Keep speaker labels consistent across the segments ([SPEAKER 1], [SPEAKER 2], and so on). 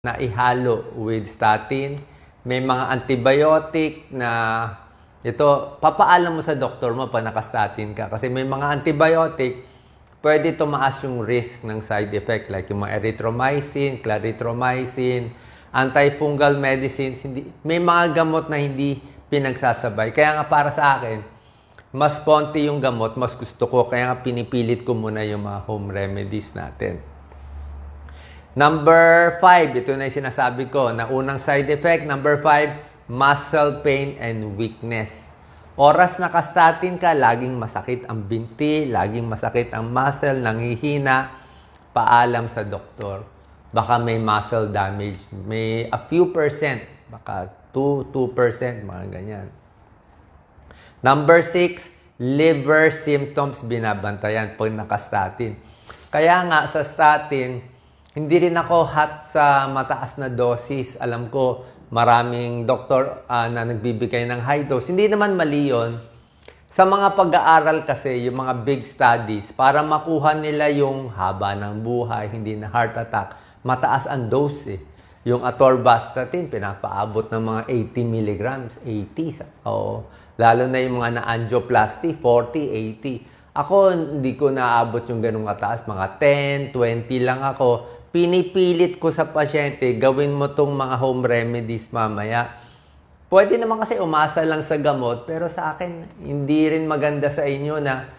[SPEAKER 1] na ihalo with statin. May mga antibiotic na ito, papaalam mo sa doktor mo pa naka-statin ka. Kasi may mga antibiotic, pwede tumaas yung risk ng side effect. Like yung mga erythromycin, clarithromycin, antifungal medicines. May mga gamot na hindi pinagsasabay. Kaya nga para sa akin, mas konti yung gamot, mas gusto ko. Kaya nga pinipilit ko muna yung mga home remedies natin. Number 5, ito na yung sinasabi ko, na unang side effect. Number 5, muscle pain and weakness. Oras naka-statin ka, laging masakit ang binti, laging masakit ang muscle, nanghihina, paalam sa doktor. Baka may muscle damage. May a few percent, baka 2%, mga ganyan. Number 6, liver symptoms binabantayan pag naka-statin. Kaya nga sa statin, hindi rin ako hot sa mataas na dosis. Alam ko, maraming doktor na nagbibigay ng high dose. Hindi naman mali yun. Sa mga pag-aaral kasi, yung mga big studies, para makuha nila yung haba ng buhay, hindi na heart attack, mataas ang dose eh. Yung atorvastatin, pinapaabot ng mga 80 milligrams, 80. Oo. Lalo na yung mga na-angioplasty, 40, 80. Ako, hindi ko naabot yung ganung kataas. Mga 10, 20 lang ako. Pinipilit ko sa pasyente, gawin mo tong mga home remedies mamaya. Pwede naman kasi umasa lang sa gamot, pero sa akin, hindi rin maganda sa inyo na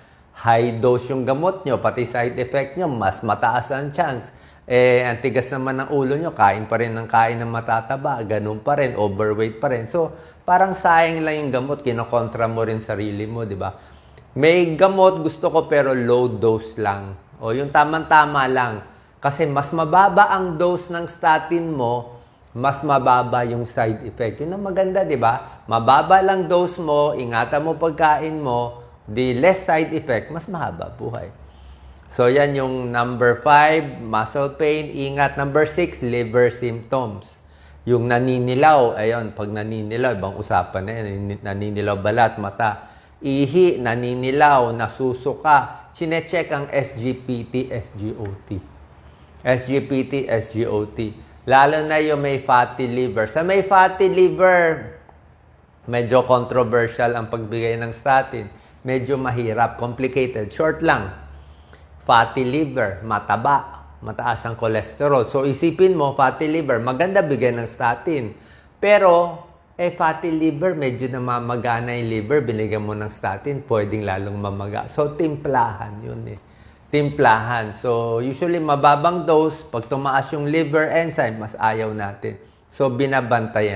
[SPEAKER 1] high dose yung gamot nyo, pati side effect nyo, mas mataas ang chance. Ang tigas naman ng ulo nyo, kain pa rin ng kain ng matataba, ganun pa rin, overweight pa rin. So, parang sayang lang yung gamot, kinokontra mo rin sarili mo, di ba? May gamot gusto ko pero low dose lang. O yung tamang-tama lang. Kasi mas mababa ang dose ng statin mo, mas mababa yung side effect. Yun ang maganda, di ba? Mababa lang dose mo, ingatan mo pagkain mo, the less side effect, mas mahaba buhay. So, yan yung number 5, muscle pain, ingat. Number 6, liver symptoms. Yung naninilaw, ayun, pag naninilaw, ibang usapan na yan, naninilaw balat, mata. Ihi, naninilaw, nasusuka. Chinecheck ang SGPT, SGOT. SGPT, SGOT. Lalo na yung may fatty liver. Sa may fatty liver, medyo controversial ang pagbigay ng statin. Medyo mahirap, complicated. Short lang. Fatty liver, mataba, mataas ang cholesterol. So isipin mo, fatty liver, maganda bigyan ng statin. Pero, fatty liver, medyo namamagana yung liver, binigyan mo ng statin, pwedeng lalong mamaga. So, timplahan yun eh. Timplahan. So, usually mababang dose, pag tumaas yung liver enzyme, mas ayaw natin. So, binabantayan.